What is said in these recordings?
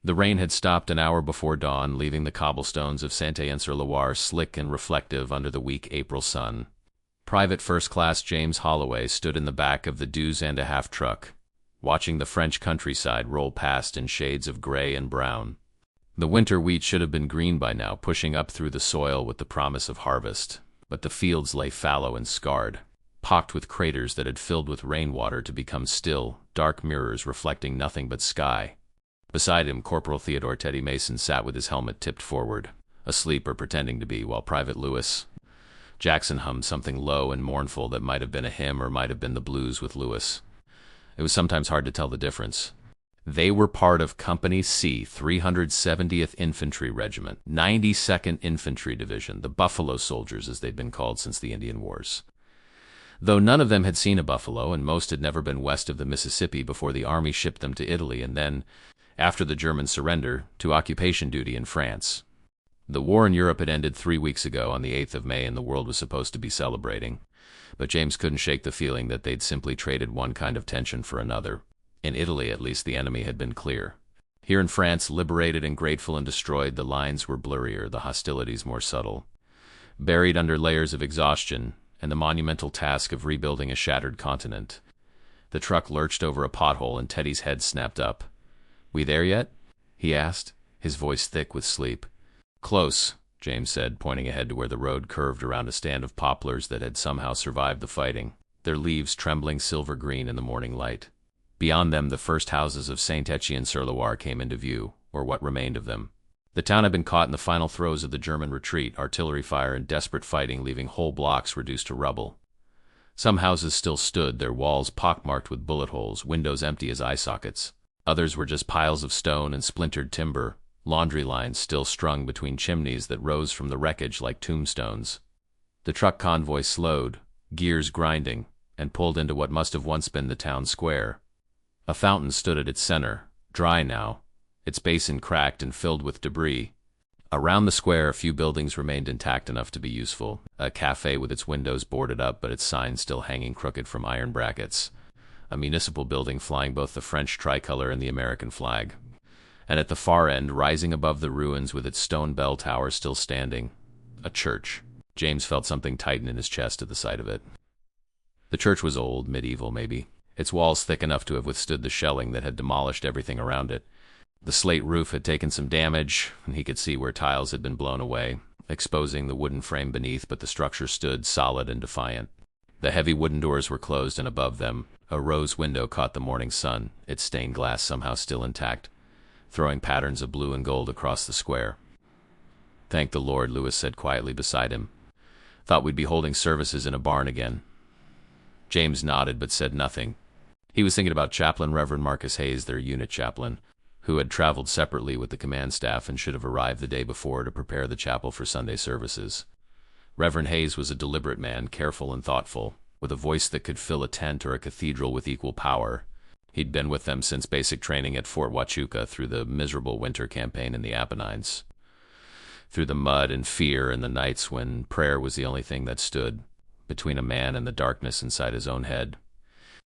The rain had stopped an hour before dawn, leaving the cobblestones of Saint-Etienne-sur-Loire slick and reflective under the weak April sun. Private First Class James Holloway stood in the back of the 2.5 truck, watching the French countryside roll past in shades of gray and brown. The winter wheat should have been green by now, pushing up through the soil with the promise of harvest, but the fields lay fallow and scarred, pocked with craters that had filled with rainwater to become still, dark mirrors reflecting nothing but sky. Beside him, Corporal Theodore Teddy Mason sat with his helmet tipped forward, asleep or pretending to be, while Private Lewis Jackson hummed something low and mournful that might have been a hymn or might have been the blues with Lewis. It was sometimes hard to tell the difference. They were part of Company C, 370th Infantry Regiment, 92nd Infantry Division, the Buffalo Soldiers as they'd been called since the Indian Wars. Though none of them had seen a buffalo, and most had never been west of the Mississippi before the army shipped them to Italy and then, after the German surrender, to occupation duty in France. The war in Europe had ended 3 weeks ago on the 8th of May, and the world was supposed to be celebrating. But James couldn't shake the feeling that they'd simply traded one kind of tension for another. In Italy, at least, the enemy had been clear. Here in France, liberated and grateful and destroyed, the lines were blurrier, the hostilities more subtle. Buried under layers of exhaustion, and the monumental task of rebuilding a shattered continent. The truck lurched over a pothole and Teddy's head snapped up. "We there yet?" he asked, his voice thick with sleep. "Close," James said, pointing ahead to where the road curved around a stand of poplars that had somehow survived the fighting, their leaves trembling silver-green in the morning light. Beyond them, the first houses of Saint-Etienne-sur-Loire came into view, or what remained of them. The town had been caught in the final throes of the German retreat, artillery fire and desperate fighting leaving whole blocks reduced to rubble. Some houses still stood, their walls pockmarked with bullet holes, windows empty as eye sockets. Others were just piles of stone and splintered timber, laundry lines still strung between chimneys that rose from the wreckage like tombstones. The truck convoy slowed, gears grinding, and pulled into what must have once been the town square. A fountain stood at its center, dry now, its basin cracked and filled with debris. Around the square, a few buildings remained intact enough to be useful. A cafe with its windows boarded up but its signs still hanging crooked from iron brackets. A municipal building flying both the French tricolor and the American flag. And at the far end, rising above the ruins with its stone bell tower still standing, a church. James felt something tighten in his chest at the sight of it. The church was old, medieval maybe, its walls thick enough to have withstood the shelling that had demolished everything around it. The slate roof had taken some damage, and he could see where tiles had been blown away, exposing the wooden frame beneath, but the structure stood solid and defiant. The heavy wooden doors were closed, and above them, a rose window caught the morning sun, its stained glass somehow still intact, throwing patterns of blue and gold across the square. "Thank the Lord," Lewis said quietly beside him. "Thought we'd be holding services in a barn again." James nodded but said nothing. He was thinking about Chaplain Reverend Marcus Hayes, their unit chaplain, who had traveled separately with the command staff and should have arrived the day before to prepare the chapel for Sunday services. Reverend Hayes was a deliberate man, careful and thoughtful, with a voice that could fill a tent or a cathedral with equal power. He'd been with them since basic training at Fort Huachuca through the miserable winter campaign in the Apennines, through the mud and fear and the nights when prayer was the only thing that stood between a man and the darkness inside his own head.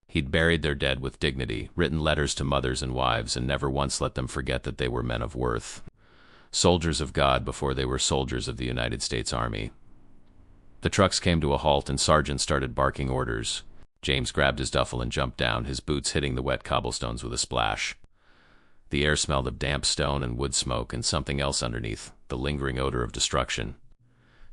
He'd buried their dead with dignity, written letters to mothers and wives, and never once let them forget that they were men of worth, soldiers of God before they were soldiers of the United States Army. The trucks came to a halt and Sergeant started barking orders. James grabbed his duffel and jumped down, his boots hitting the wet cobblestones with a splash. The air smelled of damp stone and wood smoke and something else underneath, the lingering odor of destruction.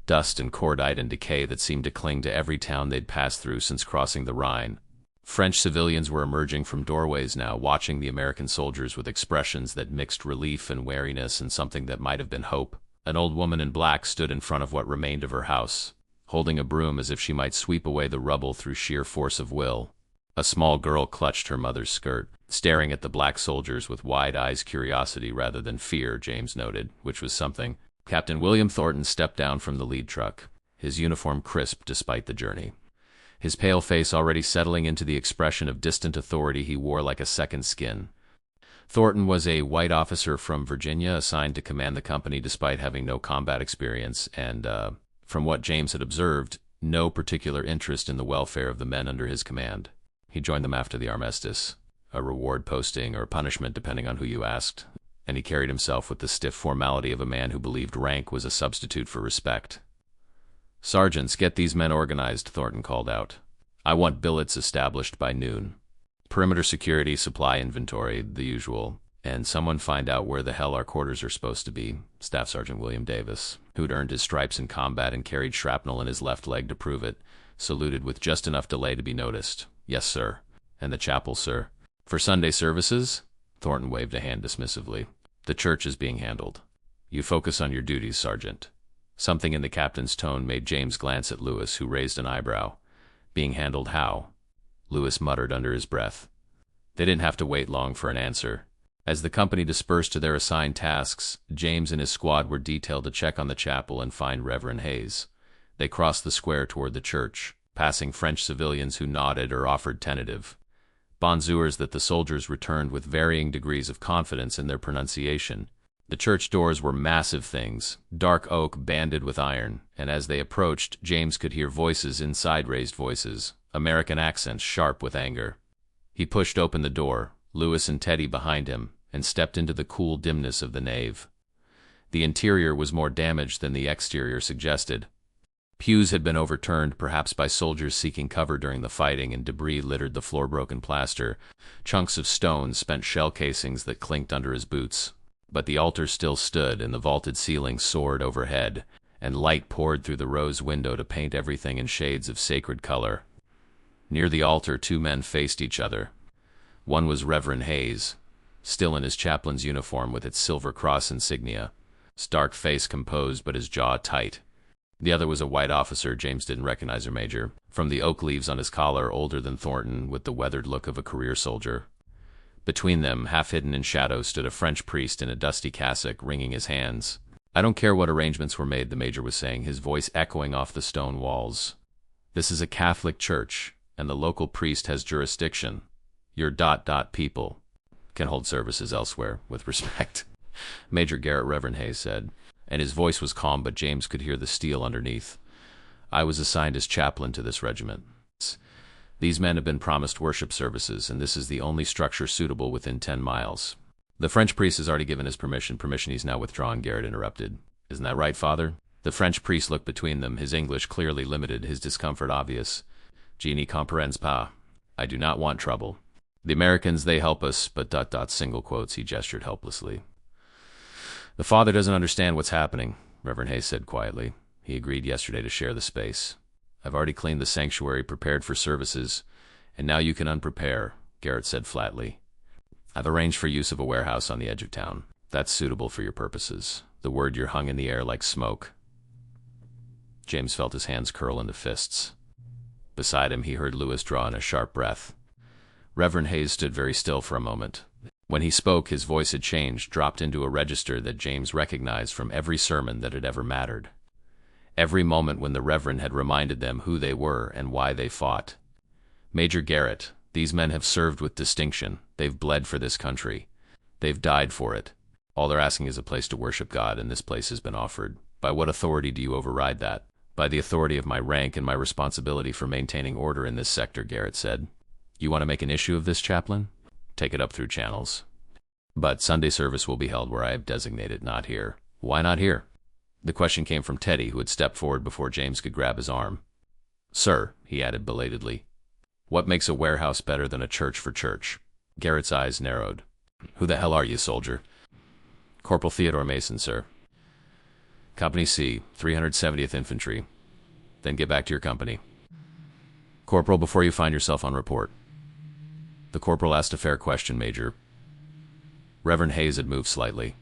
Dust and cordite and decay that seemed to cling to every town they'd passed through since crossing the Rhine. French civilians were emerging from doorways now, watching the American soldiers with expressions that mixed relief and wariness and something that might have been hope. An old woman in black stood in front of what remained of her house, holding a broom as if she might sweep away the rubble through sheer force of will. A small girl clutched her mother's skirt, staring at the black soldiers with wide eyes, curiosity rather than fear, James noted, which was something. Captain William Thornton stepped down from the lead truck, his uniform crisp despite the journey. His pale face already settling into the expression of distant authority he wore like a second skin. Thornton was a white officer from Virginia assigned to command the company despite having no combat experience and, from what James had observed, no particular interest in the welfare of the men under his command. He joined them after the armistice, a reward posting or punishment depending on who you asked, and he carried himself with the stiff formality of a man who believed rank was a substitute for respect. "Sergeants, get these men organized," Thornton called out. "I want billets established by noon. Perimeter security, supply inventory, the usual. And someone find out where the hell our quarters are supposed to be." Staff Sergeant William Davis, who'd earned his stripes in combat and carried shrapnel in his left leg to prove it, saluted with just enough delay to be noticed. "Yes, sir." "And the chapel, sir?" "For Sunday services?" Thornton waved a hand dismissively. "The church is being handled. You focus on your duties, Sergeant." Something in the captain's tone made James glance at Lewis, who raised an eyebrow. "Being handled how?" Lewis muttered under his breath. They didn't have to wait long for an answer. As the company dispersed to their assigned tasks, James and his squad were detailed to check on the chapel and find Reverend Hayes. They crossed the square toward the church, passing French civilians who nodded or offered tentative bonjours that the soldiers returned with varying degrees of confidence in their pronunciation. The church doors were massive things, dark oak banded with iron, and as they approached, James could hear voices inside, raised voices, American accents sharp with anger. He pushed open the door, Lewis and Teddy behind him, and stepped into the cool dimness of the nave. The interior was more damaged than the exterior suggested. Pews had been overturned, perhaps by soldiers seeking cover during the fighting, and debris littered the floor-broken plaster. Chunks of stone spent shell casings that clinked under his boots. But the altar still stood, and the vaulted ceiling soared overhead, and light poured through the rose window to paint everything in shades of sacred color. Near the altar, two men faced each other. One was Reverend Hayes, still in his chaplain's uniform with its silver cross insignia, his dark face composed but his jaw tight. The other was a white officer James didn't recognize, or major, from the oak leaves on his collar, older than Thornton, with the weathered look of a career soldier. Between them, half hidden in shadow, stood a French priest in a dusty cassock, wringing his hands. "I don't care what arrangements were made," the major was saying, his voice echoing off the stone walls. "This is a Catholic church, and the local priest has jurisdiction. Your ... people can hold services elsewhere, with respect." "Major Garrett," Reverend Hayes said, and his voice was calm, but James could hear the steel underneath. "I was assigned as chaplain to this regiment. These men have been promised worship services, and this is the only structure suitable within 10 miles. The French priest has already given his permission he's now withdrawn," Garrett interrupted. "Isn't that right, Father?" The French priest looked between them, his English clearly limited, his discomfort obvious. "Je n'y comprends pas. I do not want trouble. The Americans, they help us, but ... single quotes," he gestured helplessly. "The Father doesn't understand what's happening," Reverend Hayes said quietly. "He agreed yesterday to share the space. I've already cleaned the sanctuary, prepared for services, and now you can unprepare," Garrett said flatly. "I've arranged for use of a warehouse on the edge of town. That's suitable for your purposes. The word you're hung in the air like smoke." James felt his hands curl into fists. Beside him, he heard Lewis draw in a sharp breath. Reverend Hayes stood very still for a moment. When he spoke, his voice had changed, dropped into a register that James recognized from every sermon that had ever mattered. Every moment when the Reverend had reminded them who they were and why they fought. "Major Garrett, these men have served with distinction. They've bled for this country. They've died for it. All they're asking is a place to worship God, and this place has been offered. By what authority do you override that?" "By the authority of my rank and my responsibility for maintaining order in this sector," Garrett said. "You want to make an issue of this, Chaplain? Take it up through channels. But Sunday service will be held where I have designated, not here." "Why not here?" The question came from Teddy, who had stepped forward before James could grab his arm. "Sir," he added belatedly, "what makes a warehouse better than a church for church?" Garrett's eyes narrowed. "Who the hell are you, soldier?" "Corporal Theodore Mason, sir." "Company C, 370th Infantry. Then get back to your company. Corporal, before you find yourself on report." The corporal asked a fair question, Major. Reverend Hayes had moved slightly,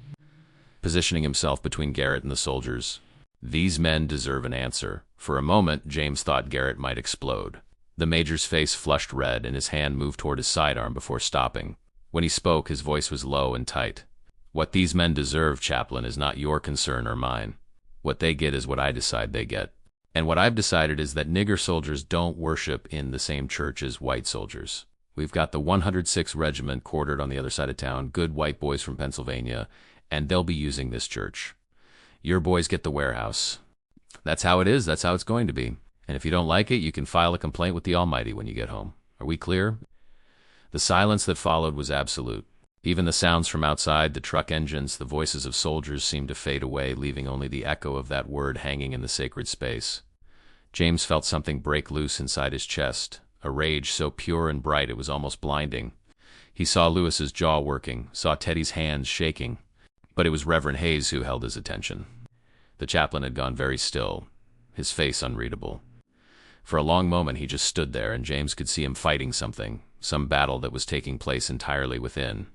positioning himself between Garrett and the soldiers. These men deserve an answer. For a moment, James thought Garrett might explode. The major's face flushed red, and his hand moved toward his sidearm before stopping. When he spoke, his voice was low and tight. "What these men deserve, Chaplain, is not your concern or mine. What they get is what I decide they get. And what I've decided is that nigger soldiers don't worship in the same church as white soldiers. We've got the 106th Regiment quartered on the other side of town, good white boys from Pennsylvania, and they'll be using this church. Your boys get the warehouse. That's how it is. That's how it's going to be. And if you don't like it, you can file a complaint with the Almighty when you get home. Are we clear?" The silence that followed was absolute. Even the sounds from outside, the truck engines, the voices of soldiers seemed to fade away, leaving only the echo of that word hanging in the sacred space. James felt something break loose inside his chest, a rage so pure and bright it was almost blinding. He saw Lewis's jaw working, saw Teddy's hands shaking, but it was Reverend Hayes who held his attention. The chaplain had gone very still, his face unreadable. For a long moment he just stood there, and James could see him fighting something, some battle that was taking place entirely within.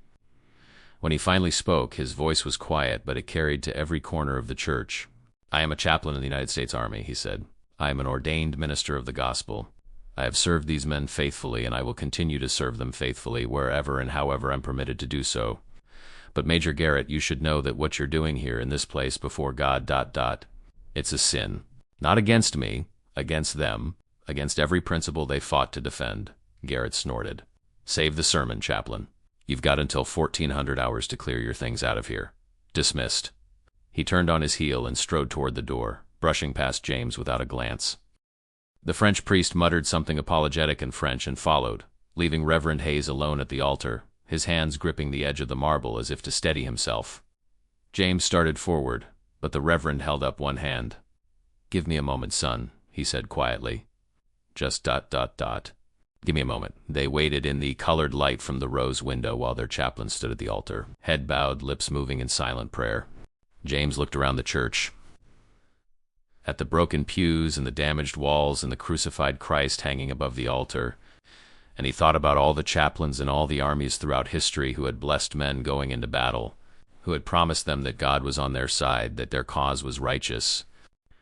When he finally spoke, his voice was quiet, but it carried to every corner of the church. "I am a chaplain in the United States Army," he said. "I am an ordained minister of the gospel. I have served these men faithfully, and I will continue to serve them faithfully wherever and however I'm permitted to do so. But Major Garrett, you should know that what you're doing here in this place before God, it's a sin. Not against me, against them, against every principle they fought to defend." Garrett snorted. "Save the sermon, chaplain. You've got until 1400 hours to clear your things out of here. Dismissed." He turned on his heel and strode toward the door, brushing past James without a glance. The French priest muttered something apologetic in French and followed, leaving Reverend Hayes alone at the altar, his hands gripping the edge of the marble as if to steady himself. James started forward, but the Reverend held up one hand. "Give me a moment, son," he said quietly. "Just ... Give me a moment." They waited in the colored light from the rose window while their chaplain stood at the altar, head bowed, lips moving in silent prayer. James looked around the church, at the broken pews and the damaged walls and the crucified Christ hanging above the altar, and he thought about all the chaplains in all the armies throughout history who had blessed men going into battle, who had promised them that God was on their side, that their cause was righteous.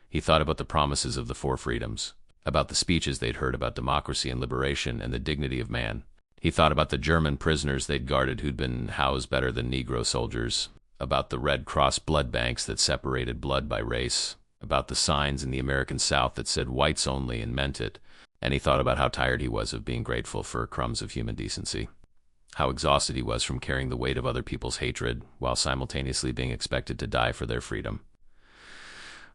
He thought about the promises of the four freedoms, about the speeches they'd heard about democracy and liberation and the dignity of man. He thought about the German prisoners they'd guarded who'd been housed better than Negro soldiers, about the Red Cross blood banks that separated blood by race, about the signs in the American South that said whites only and meant it, and he thought about how tired he was of being grateful for crumbs of human decency, how exhausted he was from carrying the weight of other people's hatred while simultaneously being expected to die for their freedom.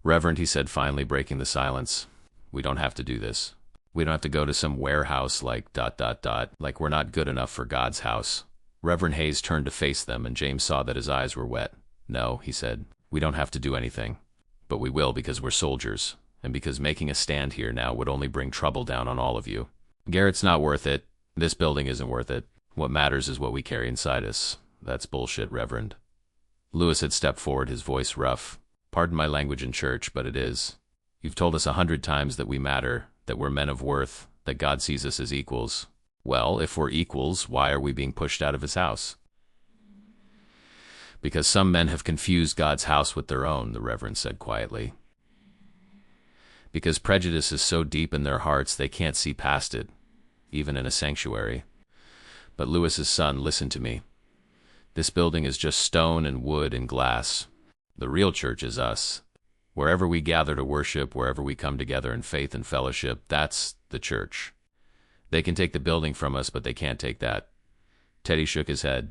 "Reverend," he said finally, breaking the silence, "we don't have to do this. We don't have to go to some warehouse like ... like we're not good enough for God's house." Reverend Hayes turned to face them, and James saw that his eyes were wet. "No," he said, "we don't have to do anything. But we will because we're soldiers, and because making a stand here now would only bring trouble down on all of you. Garrett's not worth it. This building isn't worth it. What matters is what we carry inside us." "That's bullshit, Reverend." Lewis had stepped forward, his voice rough. "Pardon my language in church, but it is. You've told us 100 times that we matter, that we're men of worth, that God sees us as equals. Well, if we're equals, why are we being pushed out of his house?" "Because some men have confused God's house with their own," the Reverend said quietly. "Because prejudice is so deep in their hearts they can't see past it, even in a sanctuary. But Lewis's son, listen to me. This building is just stone and wood and glass. The real church is us. Wherever we gather to worship, wherever we come together in faith and fellowship, that's the church. They can take the building from us, but they can't take that." Teddy shook his head.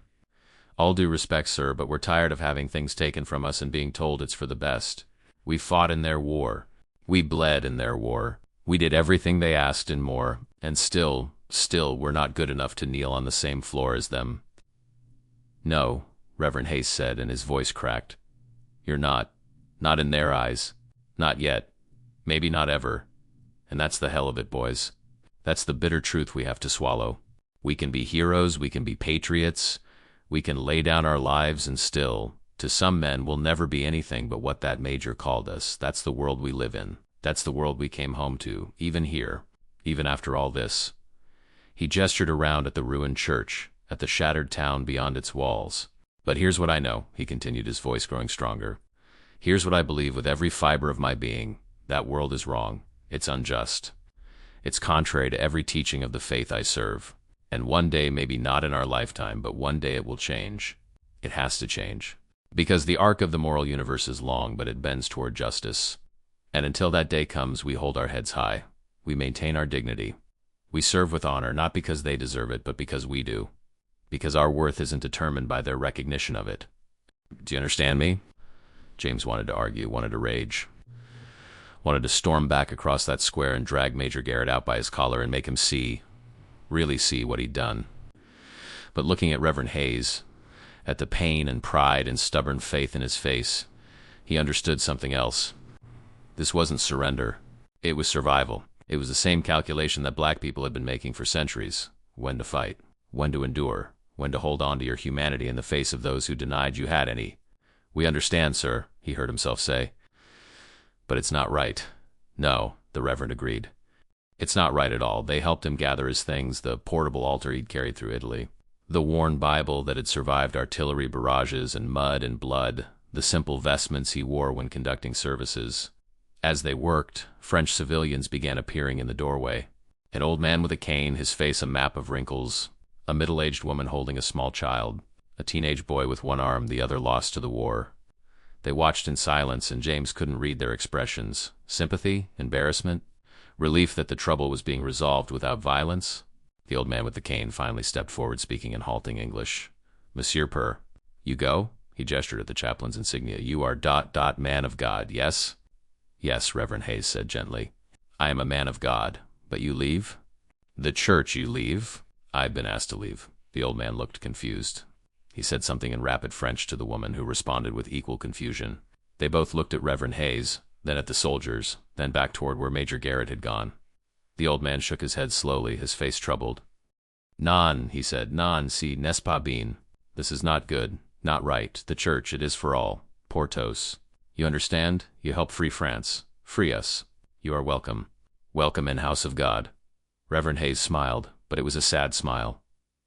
"All due respect, sir, but we're tired of having things taken from us and being told it's for the best. We fought in their war. We bled in their war. We did everything they asked and more, and still, we're not good enough to kneel on the same floor as them." "No," Reverend Hayes said, and his voice cracked. "You're not. Not in their eyes. Not yet. Maybe not ever. And that's the hell of it, boys. That's the bitter truth we have to swallow. We can be heroes, we can be patriots, we can lay down our lives, and still, to some men, we'll never be anything but what that major called us. That's the world we live in. That's the world we came home to, even here, even after all this." He gestured around at the ruined church, at the shattered town beyond its walls. "But here's what I know," he continued, his voice growing stronger. "Here's what I believe with every fiber of my being. That world is wrong. It's unjust. It's contrary to every teaching of the faith I serve. And one day, maybe not in our lifetime, but one day it will change. It has to change. Because the arc of the moral universe is long, but it bends toward justice. And until that day comes, we hold our heads high. We maintain our dignity. We serve with honor, not because they deserve it, but because we do. Because our worth isn't determined by their recognition of it. Do you understand me?" James wanted to argue, wanted to rage. Wanted to storm back across that square and drag Major Garrett out by his collar and make him see, really see what he'd done. But looking at Reverend Hayes, At the pain and pride and stubborn faith in his face, he understood something else. This wasn't surrender. It was survival. It was the same calculation that black people had been making for centuries. When to fight, when to endure, when to hold on to your humanity in the face of those who denied you had any. "We understand, sir," he heard himself say. "But it's not right." "No," the Reverend agreed. "It's not right at all." They helped him gather his things, the portable altar he'd carried through Italy, the worn Bible that had survived artillery barrages and mud and blood, the simple vestments he wore when conducting services. As they worked, French civilians began appearing in the doorway. An old man with a cane, his face a map of wrinkles, a middle-aged woman holding a small child, a teenage boy with one arm, the other lost to the war. They watched in silence, and James couldn't read their expressions. Sympathy? Embarrassment? Relief that the trouble was being resolved without violence? The old man with the cane finally stepped forward, speaking in halting English. "Monsieur Per, you go?" He gestured at the chaplain's insignia. "You are ... man of God, yes?" "Yes," Reverend Hayes said gently. "I am a man of God. But you leave?" "The church you leave?" "I've been asked to leave." The old man looked confused. He said something in rapid French to the woman, who responded with equal confusion. They both looked at Reverend Hayes, then at the soldiers, then back toward where Major Garrett had gone. The old man shook his head slowly, his face troubled. "Non," he said. "Non, si, n'est pas bien. This is not good, not right. The church, it is for all. Portos. You understand? You help free France. Free us. You are welcome. Welcome in house of God." Reverend Hayes smiled, but it was a sad smile.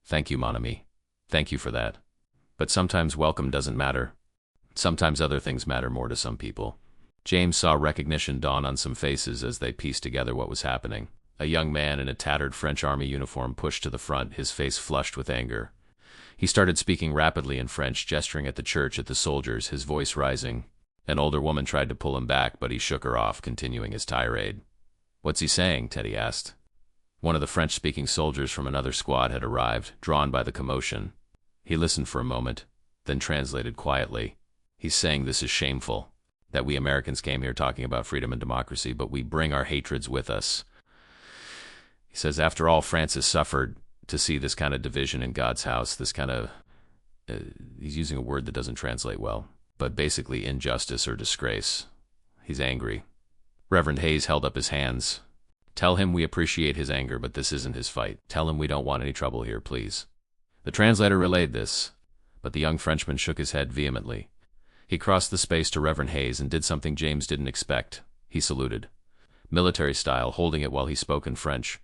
"Thank you, mon ami. Thank you for that. But sometimes welcome doesn't matter. Sometimes other things matter more to some people." James saw recognition dawn on some faces as they pieced together what was happening. A young man in a tattered French army uniform pushed to the front, his face flushed with anger. He started speaking rapidly in French, gesturing at the church, at the soldiers, his voice rising. An older woman tried to pull him back, but he shook her off, continuing his tirade. "What's he saying?" Teddy asked. One of the French-speaking soldiers from another squad had arrived, drawn by the commotion. He listened for a moment, then translated quietly. "He's saying this is shameful, that we Americans came here talking about freedom and democracy, but we bring our hatreds with us. He says, after all, France has suffered to see this kind of division in God's house, this kind of, he's using a word that doesn't translate well, but basically injustice or disgrace. He's angry." Reverend Hayes held up his hands. "Tell him we appreciate his anger, but this isn't his fight. Tell him we don't want any trouble here, please." The translator relayed this, but the young Frenchman shook his head vehemently. He crossed the space to Reverend Hayes and did something James didn't expect. He saluted. Military style, holding it while he spoke in French.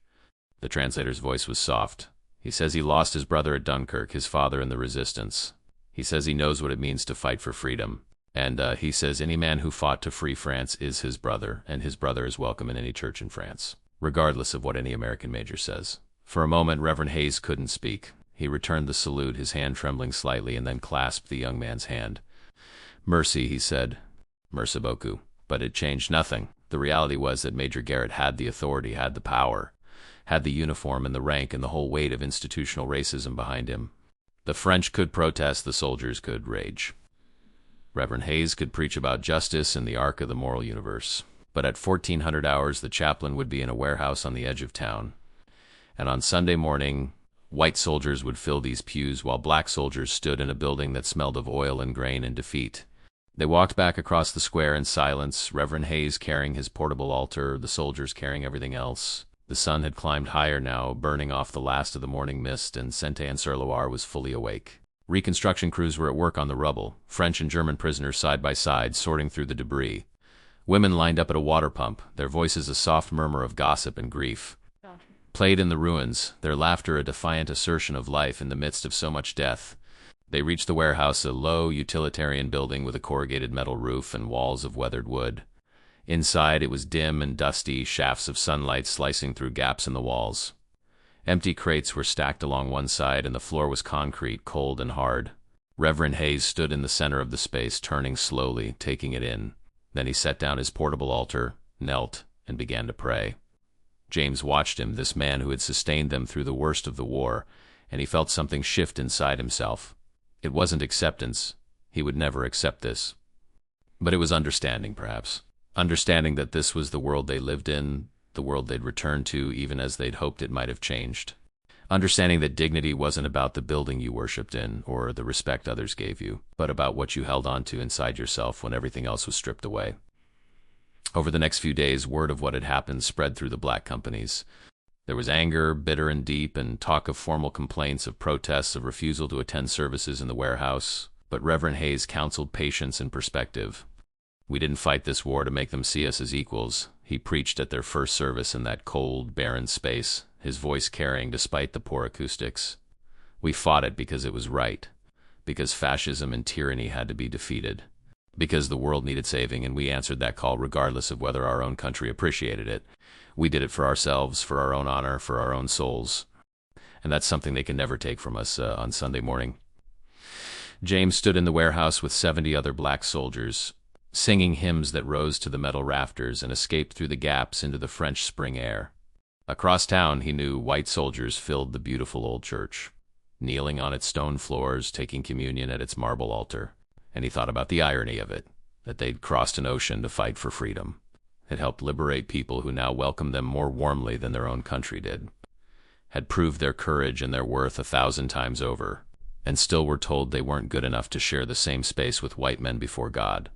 The translator's voice was soft. "He says he lost his brother at Dunkirk, his father in the resistance. He says he knows what it means to fight for freedom. And he says any man who fought to free France is his brother, and his brother is welcome in any church in France, regardless of what any American major says." For a moment, Reverend Hayes couldn't speak. He returned the salute, his hand trembling slightly, and then clasped the young man's hand. "Mercy," he said. "Merci beaucoup." But it changed nothing. The reality was that Major Garrett had the authority, had the power, had the uniform and the rank and the whole weight of institutional racism behind him. The French could protest, the soldiers could rage. Reverend Hayes could preach about justice and the arc of the moral universe. But at 1400 hours, the chaplain would be in a warehouse on the edge of town. And on Sunday morning, white soldiers would fill these pews while black soldiers stood in a building that smelled of oil and grain and defeat. They walked back across the square in silence, Reverend Hayes carrying his portable altar, the soldiers carrying everything else. The sun had climbed higher now, burning off the last of the morning mist, and Saint-Etienne was fully awake. Reconstruction crews were at work on the rubble, French and German prisoners side by side, sorting through the debris. Women lined up at a water pump, their voices a soft murmur of gossip and grief. Played in the ruins, their laughter a defiant assertion of life in the midst of so much death. They reached the warehouse, a low, utilitarian building with a corrugated metal roof and walls of weathered wood. Inside, it was dim and dusty, shafts of sunlight slicing through gaps in the walls. Empty crates were stacked along one side, and the floor was concrete, cold and hard. Reverend Hayes stood in the center of the space, turning slowly, taking it in. Then he set down his portable altar, knelt, and began to pray. James watched him, this man who had sustained them through the worst of the war, and he felt something shift inside himself. It wasn't acceptance. He would never accept this. But it was understanding, perhaps. Understanding that this was the world they lived in, the world they'd returned to, even as they'd hoped it might have changed. Understanding that dignity wasn't about the building you worshipped in or the respect others gave you, but about what you held on to inside yourself when everything else was stripped away. Over the next few days, word of what had happened spread through the black companies. There was anger, bitter and deep, and talk of formal complaints, of protests, of refusal to attend services in the warehouse. But Reverend Hayes counseled patience and perspective. We didn't fight this war to make them see us as equals. He preached at their first service in that cold, barren space, his voice carrying despite the poor acoustics. We fought it because it was right, because fascism and tyranny had to be defeated, because the world needed saving, and we answered that call regardless of whether our own country appreciated it. We did it for ourselves, for our own honor, for our own souls. And that's something they can never take from us on Sunday morning. James stood in the warehouse with 70 other black soldiers, singing hymns that rose to the metal rafters and escaped through the gaps into the French spring air. Across town, he knew white soldiers filled the beautiful old church, kneeling on its stone floors, taking communion at its marble altar. And he thought about the irony of it, that they'd crossed an ocean to fight for freedom. Had helped liberate people who now welcomed them more warmly than their own country did, had proved their courage and their worth 1,000 times over, and still were told they weren't good enough to share the same space with white men before God.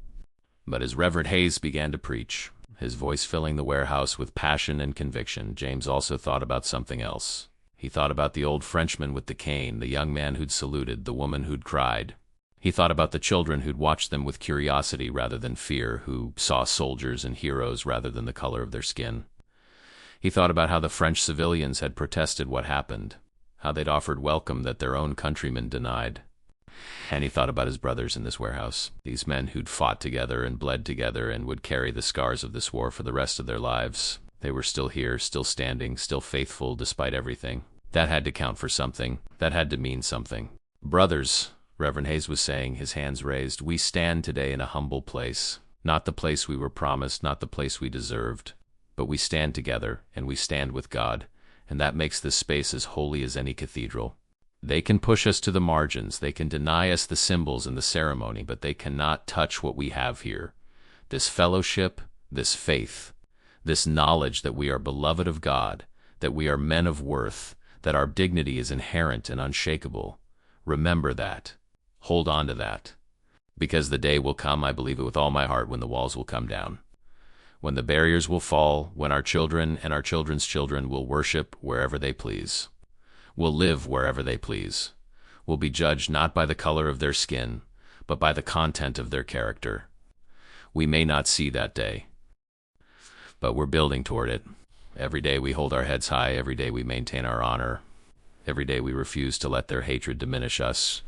But as Reverend Hayes began to preach, his voice filling the warehouse with passion and conviction, James also thought about something else. He thought about the old Frenchman with the cane, the young man who'd saluted, the woman who'd cried. He thought about the children who'd watched them with curiosity rather than fear, who saw soldiers and heroes rather than the color of their skin. He thought about how the French civilians had protested what happened, how they'd offered welcome that their own countrymen denied. And he thought about his brothers in this warehouse, these men who'd fought together and bled together and would carry the scars of this war for the rest of their lives. They were still here, still standing, still faithful despite everything. That had to count for something. That had to mean something. Brothers, Reverend Hayes was saying, his hands raised, we stand today in a humble place. Not the place we were promised, not the place we deserved. But we stand together, and we stand with God, and that makes this space as holy as any cathedral. They can push us to the margins, they can deny us the symbols and the ceremony, but they cannot touch what we have here. This fellowship, this faith, this knowledge that we are beloved of God, that we are men of worth, that our dignity is inherent and unshakable. Remember that. Hold on to that. Because the day will come, I believe it with all my heart, when the walls will come down. When the barriers will fall, when our children and our children's children will worship wherever they please. Will live wherever they please. Will be judged not by the color of their skin, but by the content of their character. We may not see that day, but we're building toward it. Every day we hold our heads high, every day we maintain our honor. Every day we refuse to let their hatred diminish us.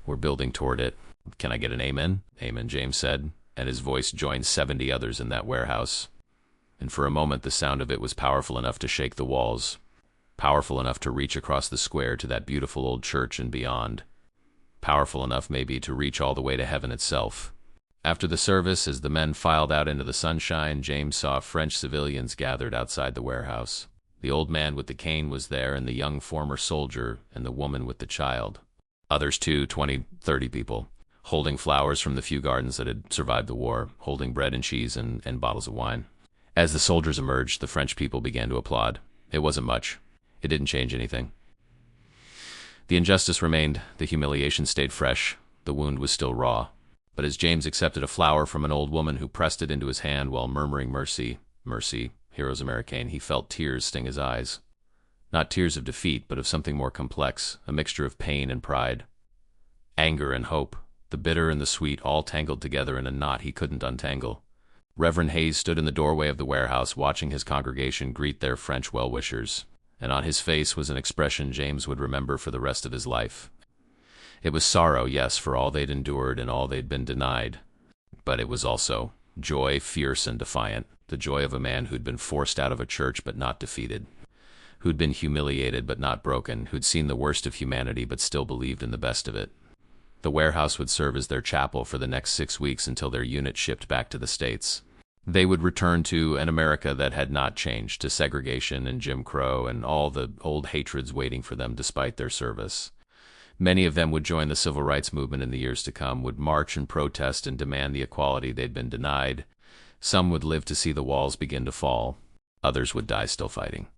We're building toward it. Can I get an amen? Amen, James said, and his voice joined 70 others in that warehouse. And for a moment the sound of it was powerful enough to shake the walls, powerful enough to reach across the square to that beautiful old church and beyond, powerful enough maybe to reach all the way to heaven itself. After the service, as the men filed out into the sunshine, James saw French civilians gathered outside the warehouse. The old man with the cane was there, and the young former soldier, and the woman with the child. Others too, 20, 30 people, holding flowers from the few gardens that had survived the war, holding bread and cheese and bottles of wine. As the soldiers emerged, the French people began to applaud. It wasn't much. It didn't change anything. The injustice remained, the humiliation stayed fresh, the wound was still raw. But as James accepted a flower from an old woman who pressed it into his hand while murmuring mercy, mercy, heroes Americain, he felt tears sting his eyes. Not tears of defeat, but of something more complex, a mixture of pain and pride. Anger and hope, the bitter and the sweet, all tangled together in a knot he couldn't untangle. Reverend Hayes stood in the doorway of the warehouse, watching his congregation greet their French well-wishers, and on his face was an expression James would remember for the rest of his life. It was sorrow, yes, for all they'd endured and all they'd been denied, but it was also joy, fierce and defiant, the joy of a man who'd been forced out of a church but not defeated, who'd been humiliated but not broken, who'd seen the worst of humanity but still believed in the best of it. The warehouse would serve as their chapel for the next 6 weeks until their unit shipped back to the States. They would return to an America that had not changed, to segregation and Jim Crow and all the old hatreds waiting for them despite their service. Many of them would join the civil rights movement in the years to come, would march and protest and demand the equality they'd been denied. Some would live to see the walls begin to fall. Others would die still fighting.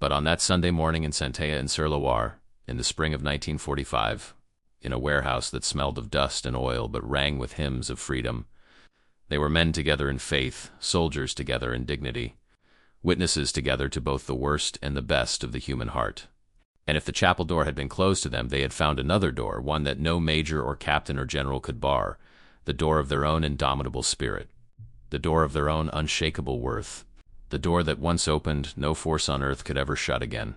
But on that Sunday morning in Saint-Etienne-sur-Loire, in the spring of 1945, in a warehouse that smelled of dust and oil but rang with hymns of freedom, they were men together in faith, soldiers together in dignity, witnesses together to both the worst and the best of the human heart. And if the chapel door had been closed to them, they had found another door, one that no major or captain or general could bar, the door of their own indomitable spirit, the door of their own unshakable worth, the door that once opened, no force on earth could ever shut again.